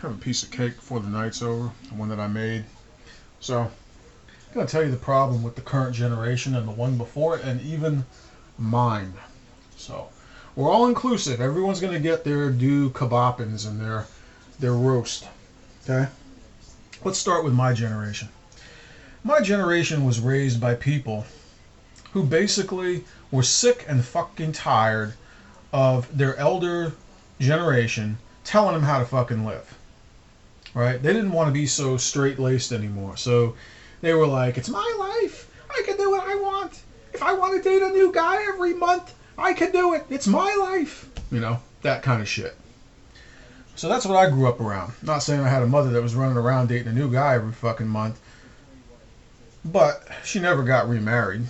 have a piece of cake before the night's over, the one that I made. So, I'm going to tell you the problem with the current generation and the one before it, and even mine. So, we're all inclusive. Everyone's going to get their due kebabins and their roast. Okay? Let's start with my generation. My generation was raised by people who basically were sick and fucking tired of their elder generation telling them how to fucking live. Right? They didn't want to be so straight laced anymore. So they were like, it's my life. I can do what I want. If I want to date a new guy every month, I can do it. It's my life. You know, that kind of shit. So that's what I grew up around. Not saying I had a mother that was running around dating a new guy every fucking month, but she never got remarried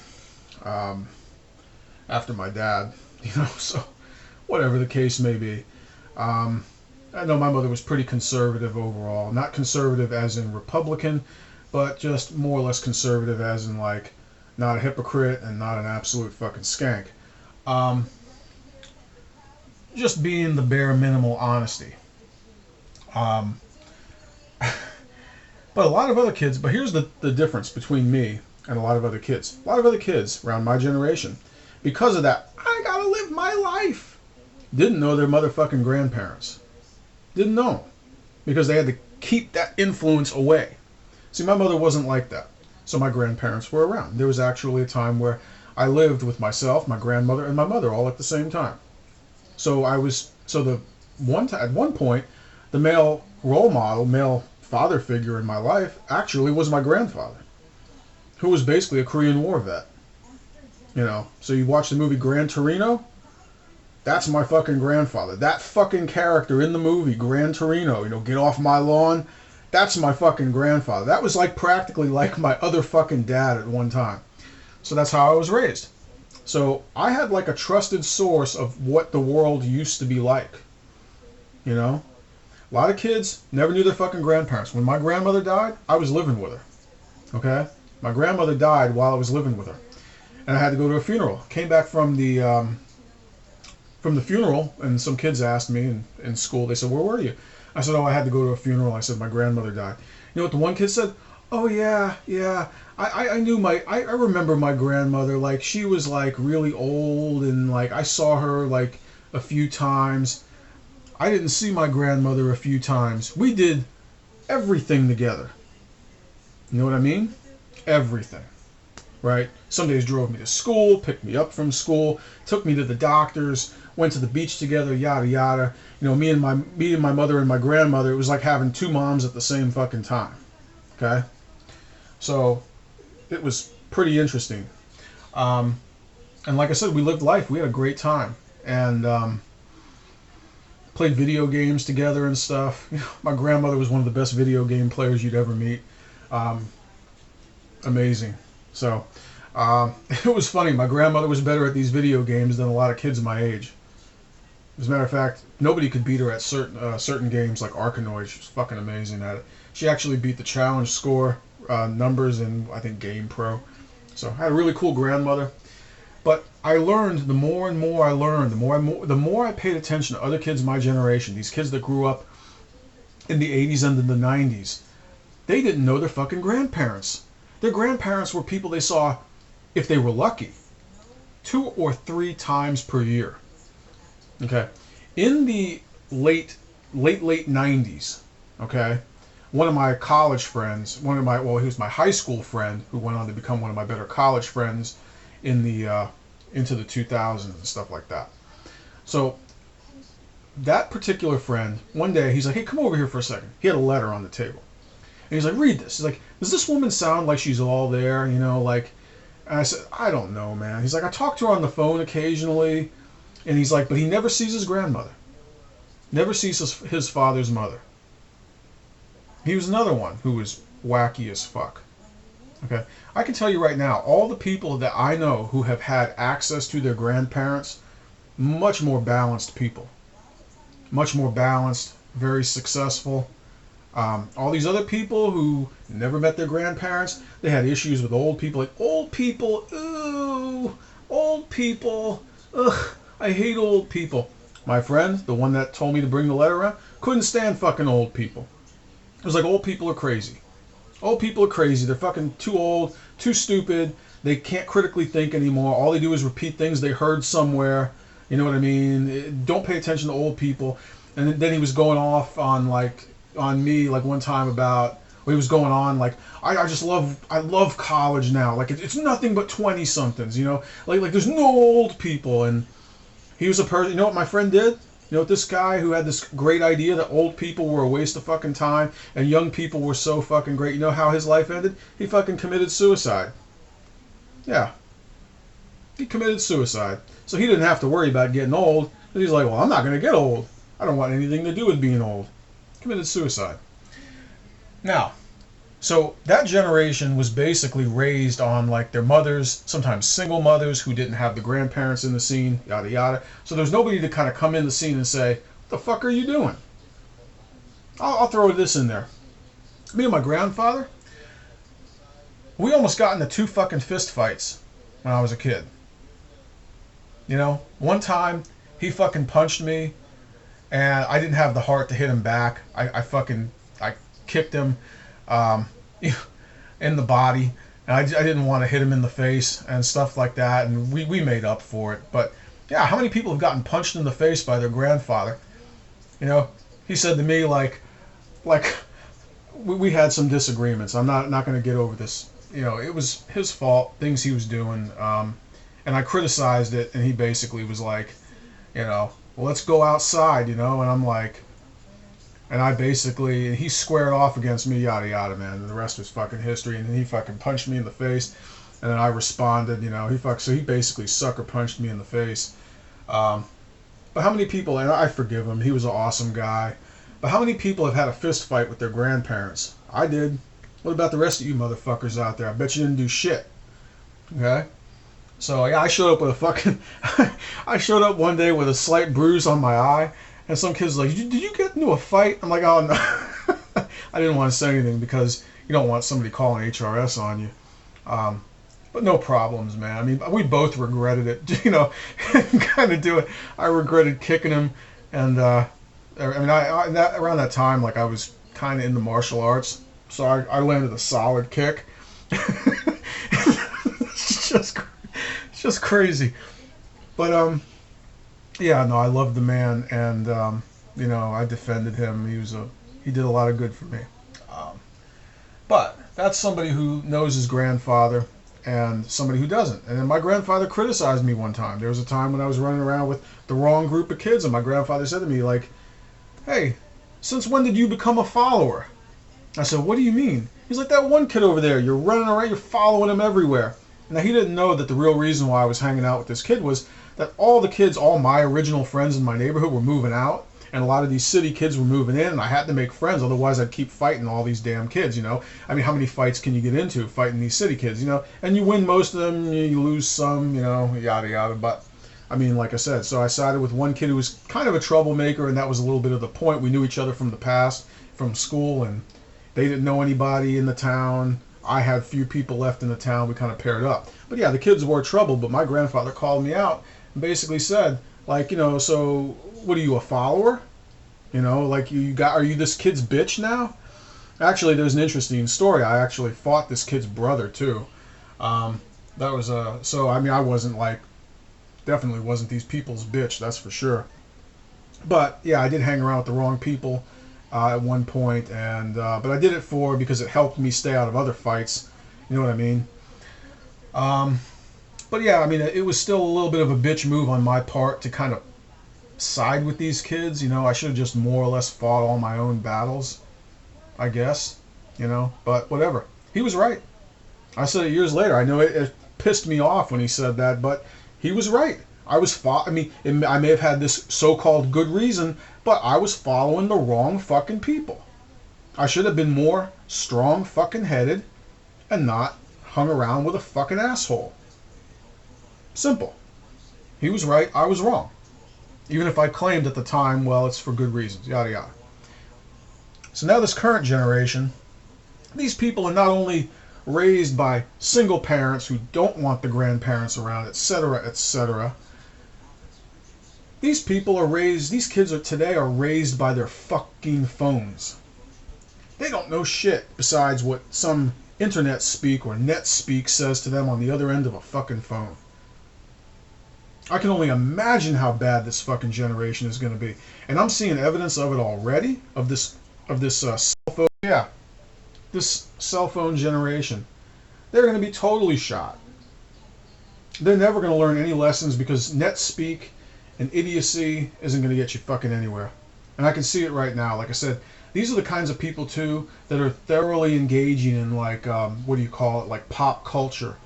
um, after my dad. You know, so whatever the case may be. Um, I know my mother was pretty conservative overall. Not conservative as in Republican, but just more or less conservative as in like not a hypocrite and not an absolute fucking skank. Um, just being the bare minimal honesty. Um, but a lot of other kids, but here's the difference between me and a lot of other kids. A lot of other kids around my generation, because of that, I gotta live my life, didn't know their motherfucking grandparents. Didn't know them. Because they had to keep that influence away. See, my mother wasn't like that. So my grandparents were around. There was actually a time where I lived with myself, my grandmother, and my mother all at the same time. So the at one point, the male role model, male father figure in my life actually was my grandfather, who was basically a Korean War vet. You know, so you watch the movie Gran Torino. That's my fucking grandfather. That fucking character in the movie, Gran Torino, you know, get off my lawn. That's my fucking grandfather. That was like practically like my other fucking dad at one time. So that's how I was raised. So I had like a trusted source of what the world used to be like. You know? A lot of kids never knew their fucking grandparents. When my grandmother died, I was living with her. Okay? My grandmother died while I was living with her. And I had to go to a funeral. Came back from the funeral, and some kids asked me in school, they said, where were you? I said, oh, I had to go to a funeral. I said, my grandmother died. You know what the one kid said? Oh, yeah, yeah. I remember my grandmother, like, she was, like, really old, and, like, I saw her, like, a few times. I didn't see my grandmother a few times. We did everything together. You know what I mean? Everything. Right? Some days drove me to school, picked me up from school, took me to the doctors, went to the beach together, yada yada. You know, me and my mother and my grandmother, it was like having two moms at the same fucking time. Okay? So it was pretty interesting. Um, and like I said, we lived life. We had a great time. And played video games together and stuff. You know, my grandmother was one of the best video game players you'd ever meet. Um, Amazing. So it was funny. My grandmother was better at these video games than a lot of kids my age. As a matter of fact, nobody could beat her at certain games like Arkanoid. She was fucking amazing at it. She actually beat the challenge score numbers in, I think, Game Pro. So I had a really cool grandmother. But I learned, the more and more I learned, the more I paid attention to other kids my generation, these kids that grew up in the 80s and in the 90s. They didn't know their fucking grandparents. Their grandparents were people they saw, if they were lucky, 2 or 3 times per year. Okay. In the late 90s, okay, one of my college friends, he was my high school friend who went on to become one of my better college friends in the into the 2000s and stuff like that. So that particular friend, one day he's like, "Hey, come over here for a second." He had a letter on the table. And he's like, "Read this." He's like, "Does this woman sound like she's all there, you know, like..." And I said, "I don't know, man." He's like, "I talk to her on the phone occasionally." And he's like, "But he never sees his grandmother. Never sees his father's mother." He was another one who was wacky as fuck. Okay? I can tell you right now, all the people that I know who have had access to their grandparents, much more balanced people. Much more balanced, very successful. All these other people who never met their grandparents, they had issues with old people. Like, old people, ooh, old people, ugh, I hate old people. My friend, the one that told me to bring the letter around, couldn't stand fucking old people. It was like, old people are crazy. Old people are crazy. They're fucking too old, too stupid. They can't critically think anymore. All they do is repeat things they heard somewhere. You know what I mean? Don't pay attention to old people. And then he was going off on me like one time about, well, he was going on like, I love college now. Like it's nothing but 20 somethings, you know, like there's no old people. And he was a person. You know what my friend did? You know what, this guy who had this great idea that old people were a waste of fucking time and young people were so fucking great. You know how his life ended? He fucking committed suicide. Yeah, he committed suicide. So he didn't have to worry about getting old. He's like, well, I'm not going to get old. I don't want anything to do with being old. Committed suicide. Now, so that generation was basically raised on like their mothers, sometimes single mothers who didn't have the grandparents in the scene, yada yada. So there's nobody to kind of come in the scene and say, what the fuck are you doing? I'll throw this in there. Me and my grandfather, we almost got into 2 fucking fist fights when I was a kid. You know, one time he fucking punched me and I didn't have the heart to hit him back. I kicked him in the body, and I didn't want to hit him in the face and stuff like that, and we made up for it. But yeah, how many people have gotten punched in the face by their grandfather? You know, he said to me like we had some disagreements. I'm not going to get over this. You know, it was his fault, things he was doing, and I criticized it, and he basically was like, you know, well, let's go outside, you know, and I'm like, and I basically, he squared off against me, yada yada, man, and the rest was fucking history, and then he fucking punched me in the face, and then I responded, you know, so he basically sucker punched me in the face. But how many people, and I forgive him, he was an awesome guy, but how many people have had a fist fight with their grandparents? I did. What about the rest of you motherfuckers out there? I bet you didn't do shit. Okay? So yeah, I showed up with a fucking, I showed up one day with a slight bruise on my eye, and some kid's like, did you get into a fight? I'm like, oh no. I didn't want to say anything because you don't want somebody calling HRS on you. But no problems, man. I mean, we both regretted it, you know, kind of do it. I regretted kicking him, and I mean, around that time, like I was kind of into martial arts, so I landed a solid kick. It's just crazy. But yeah, no, I loved the man, and you know, I defended him. He did a lot of good for me. Um, but that's somebody who knows his grandfather and somebody who doesn't. And then my grandfather criticized me one time. There was a time when I was running around with the wrong group of kids, and my grandfather said to me, like, hey, since when did you become a follower? I said, what do you mean? He's like, that one kid over there, you're running around, you're following him everywhere. Now, he didn't know that the real reason why I was hanging out with this kid was that all the kids, all my original friends in my neighborhood were moving out, and a lot of these city kids were moving in, and I had to make friends, otherwise I'd keep fighting all these damn kids, you know? I mean, how many fights can you get into fighting these city kids, you know? And you win most of them, you lose some, you know, yada yada, but I mean, like I said, so I sided with one kid who was kind of a troublemaker, and that was a little bit of the point. We knew each other from the past, from school, and they didn't know anybody in the town. I had few people left in the town. We kind of paired up. But yeah, the kids were trouble, but my grandfather called me out and basically said, like, you know, so what are you, a follower? You know, like are you this kid's bitch now? Actually, there's an interesting story. I actually fought this kid's brother too. That was so I mean, I wasn't like, definitely wasn't these people's bitch, that's for sure. But yeah, I did hang around with the wrong people at one point, and but I did it because it helped me stay out of other fights. You know what I mean? But yeah, I mean, it was still a little bit of a bitch move on my part to kind of side with these kids. You know, I should have just more or less fought all my own battles, I guess. You know, but whatever. He was right. I said it years later. I know it pissed me off when he said that, but he was right. I mean, I may have had this so-called good reason, but I was following the wrong fucking people. I should have been more strong fucking headed and not hung around with a fucking asshole. Simple. He was right, I was wrong. Even if I claimed at the time, well, it's for good reasons, yada yada. So now this current generation, these people are not only raised by single parents who don't want the grandparents around, etc., etc., These people are raised, these kids today are raised by their fucking phones. They don't know shit besides what some internet speak or net speak says to them on the other end of a fucking phone. I can only imagine how bad this fucking generation is going to be. And I'm seeing evidence of it already, of this cell phone. Yeah, this cell phone generation. They're going to be totally shot. They're never going to learn any lessons because net speak and idiocy isn't going to get you fucking anywhere. And I can see it right now. Like I said, these are the kinds of people too that are thoroughly engaging in like what do you call it, like pop culture,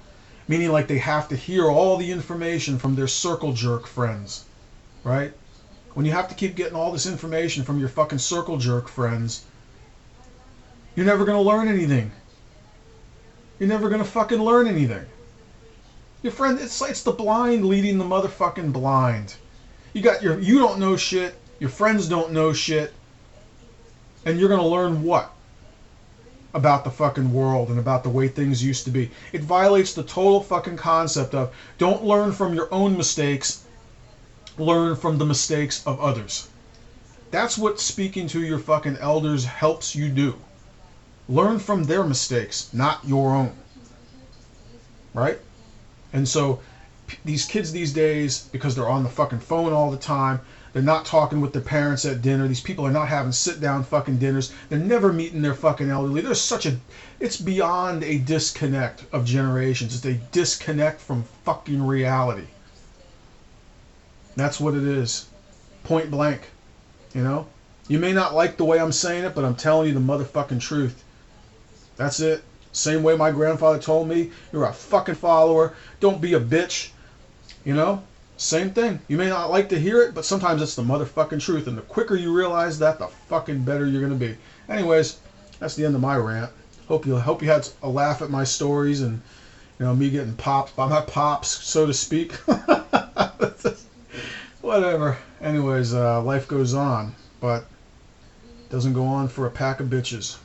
meaning like they have to hear all the information from their circle jerk friends, right? When you have to keep getting all this information from your fucking circle jerk friends, you're never going to learn anything. You're never going to fucking learn anything. Your friend, it's the blind leading the motherfucking blind. You don't know shit, your friends don't know shit, and you're going to learn what? About the fucking world and about the way things used to be. It violates the total fucking concept of don't learn from your own mistakes, learn from the mistakes of others. That's what speaking to your fucking elders helps you do. Learn from their mistakes, not your own. Right? And so these kids these days, because they're on the fucking phone all the time, they're not talking with their parents at dinner. These people are not having sit-down fucking dinners. They're never meeting their fucking elderly. It's beyond a disconnect of generations. It's a disconnect from fucking reality. That's what it is. Point blank. You know? You may not like the way I'm saying it, but I'm telling you the motherfucking truth. That's it. Same way my grandfather told me, you're a fucking follower. Don't be a bitch. You know? Same thing. You may not like to hear it, but sometimes it's the motherfucking truth. And the quicker you realize that, the fucking better you're going to be. Anyways, that's the end of my rant. Hope you had a laugh at my stories and, you know, me getting popped by my pops, so to speak. Whatever. Anyways, life goes on, but doesn't go on for a pack of bitches.